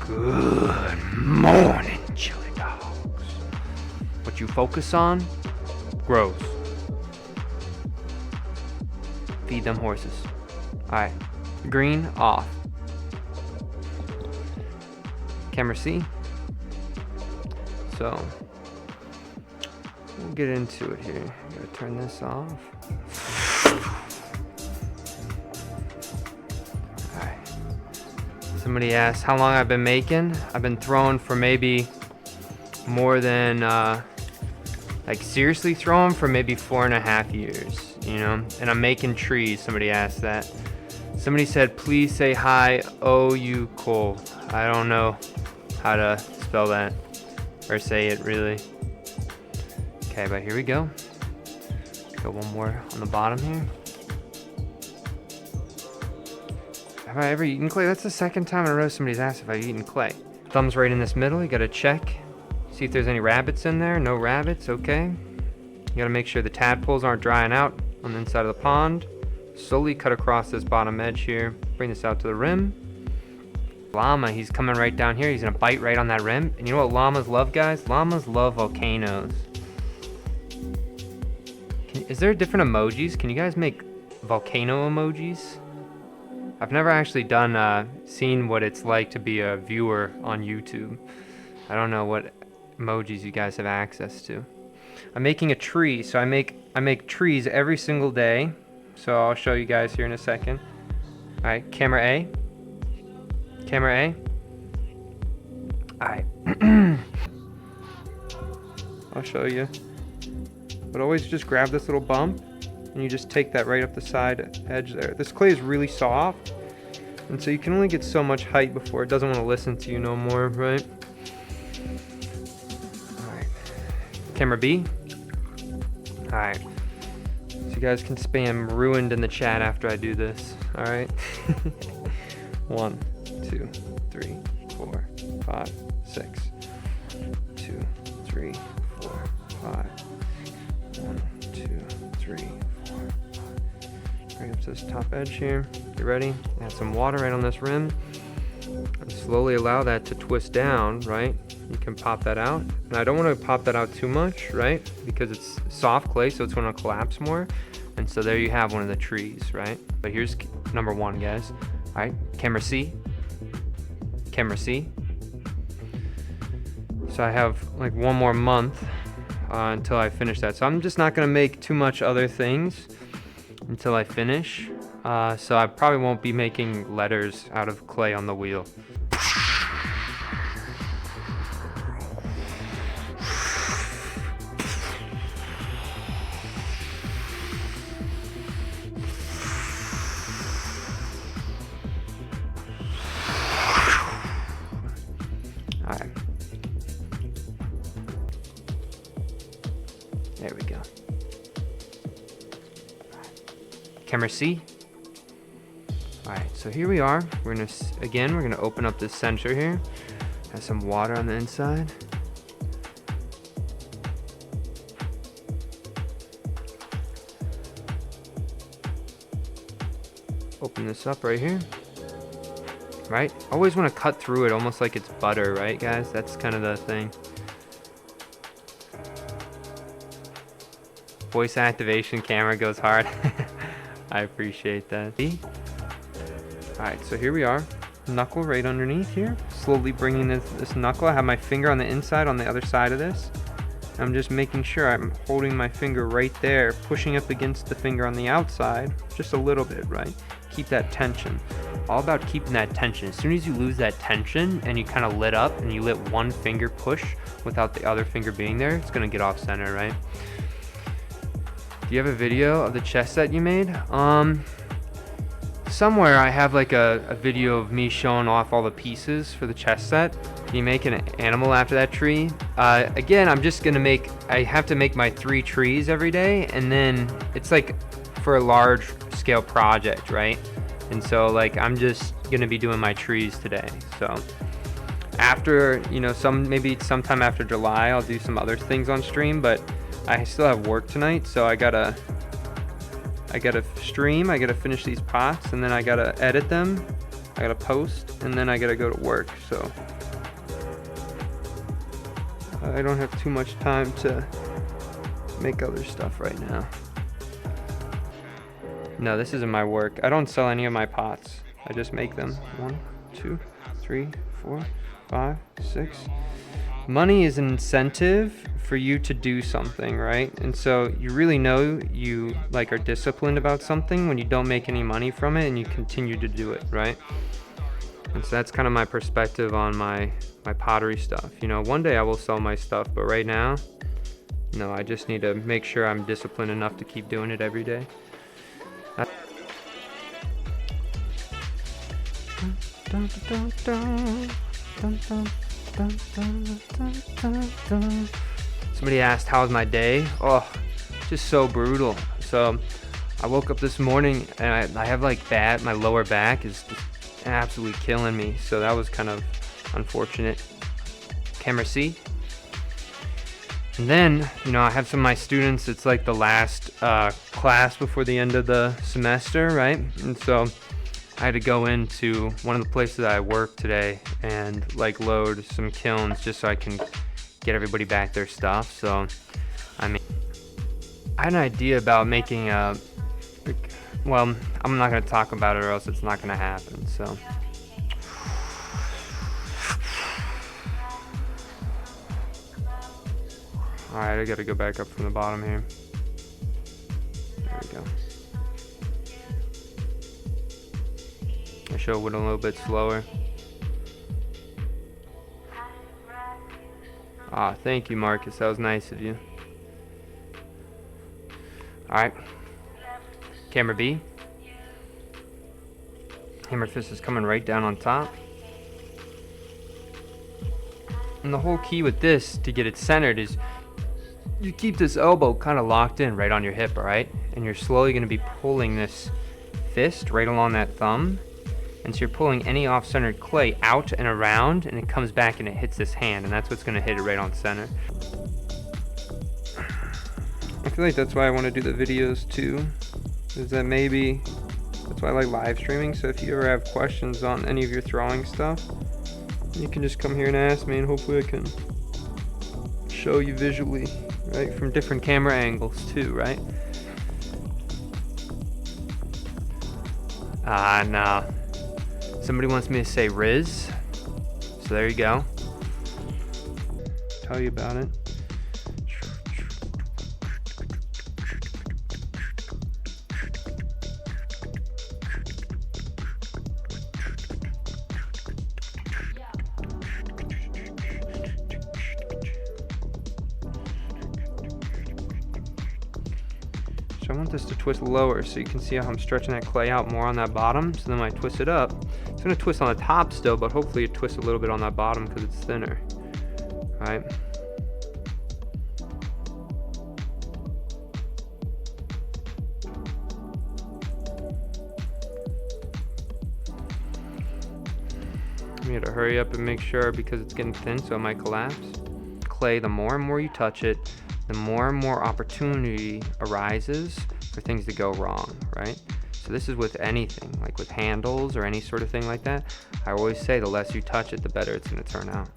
Good morning, chili dogs. What you focus on grows. Feed them horses. Alright, green off. Camera C. So, we'll get into it here. Gotta turn this off. Somebody asked how long I've been making. I've been throwing for maybe more than, like seriously throwing for maybe 4.5 years, you know? And I'm making trees, somebody asked that. Somebody said, please say hi, oh you cool. I don't know how to spell that or say it really. Okay, but here we go. Got one more on the bottom here. Have I ever eaten clay? That's the second time in a row somebody's asked if I've eaten clay. Thumb's right in this middle. You gotta check. See if there's any rabbits in there. No rabbits, okay. You gotta make sure the tadpoles aren't drying out on the inside of the pond. Slowly cut across this bottom edge here. Bring this out to the rim. Llama, he's coming right down here. He's gonna bite right on that rim. And you know what llamas love, guys? Llamas love volcanoes. Is there different emojis? Can you guys make volcano emojis? I've never actually seen what it's like to be a viewer on YouTube. I don't know what emojis you guys have access to. I'm making a tree, so I make trees every single day. So I'll show you guys here in a second. All right, camera A. Camera A. All right. I'll show you. But always just grab this little bump and you just take that right up the side edge there. This clay is really soft, and so you can only get so much height before it doesn't want to listen to you no more, right? Alright. Camera B. Alright. So you guys can spam ruined in the chat after I do this. Alright. 1, 2, 3, 4, 5, 6. 2, 3, 4, 5. 1, 2, 3, 4, 5. Right up to this top edge here. You ready? Add some water right on this rim. And slowly allow that to twist down, right? You can pop that out. And I don't want to pop that out too much, right? Because it's soft clay, so it's going to collapse more. And so there you have one of the trees, right? But here's number 1, guys. All right, camera C. Camera C. So I have like 1 more month until I finish that. So I'm just not going to make too much other things until I finish. So I probably won't be making letters out of clay on the wheel. All right. There we go. Camera C. Alright, so here we are. We're gonna open up this center here. Have some water on the inside. Open this up right here. Right? Always want to cut through it almost like it's butter, right guys? That's kind of the thing. Voice activation camera goes hard. I appreciate that. Alright, so here we are. Knuckle right underneath here. Slowly bringing this knuckle. I have my finger on the inside on the other side of this. I'm just making sure I'm holding my finger right there, pushing up against the finger on the outside. Just a little bit, right? Keep that tension. All about keeping that tension. As soon as you lose that tension and you kind of lit up and you let one finger push without the other finger being there, it's going to get off center, right? Do you have a video of the chess set you made? Somewhere I have like a video of me showing off all the pieces for the chess set. Can you make an animal after that tree? Again, I'm just gonna I have to make my 3 trees every day, and then it's like for a large scale project, right? And so like I'm just gonna be doing my trees today. So after, you know, maybe sometime after July, I'll do some other things on stream, but I still have work tonight, so I gotta stream, I gotta finish these pots, and then I gotta edit them, I gotta post, and then I gotta go to work, so I don't have too much time to make other stuff right now. No, this isn't my work. I don't sell any of my pots. I just make them. 1, 2, 3, 4, 5, 6. Money is an incentive for you to do something, right? And so you really know you like are disciplined about something when you don't make any money from it and you continue to do it, right? And so that's kind of my perspective on my pottery stuff. You know, one day I will sell my stuff, but right now, no, I just need to make sure I'm disciplined enough to keep doing it every day. Somebody asked, how's my day? Oh, just so brutal. So I woke up this morning and I have like my lower back is just absolutely killing me. So that was kind of unfortunate. Camera C. And then, you know, I have some of my students, it's like the last class before the end of the semester, right? And so I had to go into one of the places that I work today and like load some kilns just so I can get everybody back their stuff. So, I mean, I had an idea about making well, I'm not going to talk about it or else it's not going to happen, so. Alright, I gotta go back up from the bottom here. There we go. I show it a little bit slower. Ah, thank you, Marcus. That was nice of you. Alright. Camera B. Hammer fist is coming right down on top. And the whole key with this to get it centered is you keep this elbow kind of locked in right on your hip, alright? And you're slowly going to be pulling this fist right along that thumb. And so you're pulling any off-centered clay out and around, and it comes back and it hits this hand, and that's what's going to hit it right on center. I feel like that's why I want to do the videos too, is that maybe that's why I like live streaming. So if you ever have questions on any of your throwing stuff, you can just come here and ask me, and hopefully I can show you visually, right, from different camera angles too, right? No. Somebody wants me to say Riz, so there you go. Tell you about it. So I want this to twist lower so you can see how I'm stretching that clay out more on that bottom. So then when I twist it up, it's going to twist on the top still, but hopefully it twists a little bit on that bottom because it's thinner. Right? You have to hurry up and make sure because it's getting thin so it might collapse. Clay, the more and more you touch it, the more and more opportunity arises for things to go wrong, right? So this is with anything, like with handles or any sort of thing like that. I always say the less you touch it, the better it's going to turn out.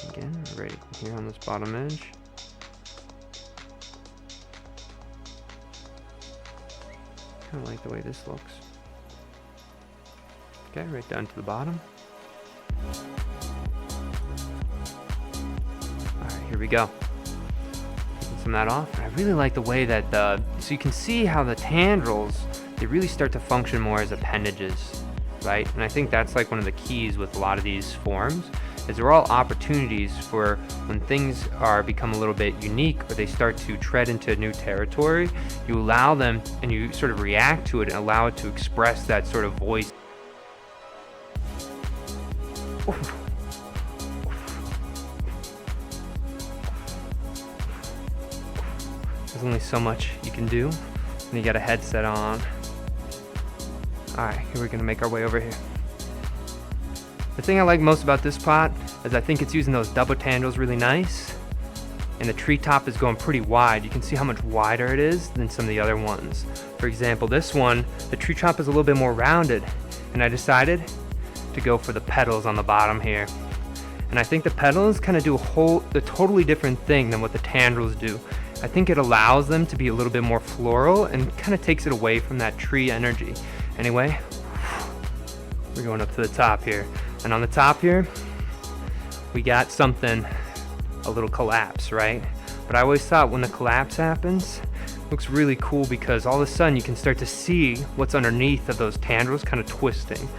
Again, right here on this bottom edge. Kind of like the way this looks. Okay, right down to the bottom. Alright, here we go. Taking some of that off. And I really like the way that so you can see how the tendrils, they really start to function more as appendages, right? And I think that's like one of the keys with a lot of these forms, is they're all opportunities for when things become a little bit unique or they start to tread into new territory, you allow them and you sort of react to it and allow it to express that sort of voice. There's only so much you can do when you got a headset on. Alright, here we're gonna make our way over here. The thing I like most about this pot is I think it's using those double tendrils really nice. and the treetop is going pretty wide. You can see how much wider it is than some of the other ones. For example, this one, the treetop is a little bit more rounded, and I decided to go for the petals on the bottom here. And I think the petals kind of do a totally different thing than what the tendrils do. I think it allows them to be a little bit more floral and kind of takes it away from that tree energy. Anyway, we're going up to the top here. And on the top here, we got something, a little collapse, right? But I always thought when the collapse happens, it looks really cool because all of a sudden you can start to see what's underneath of those tendrils kind of twisting.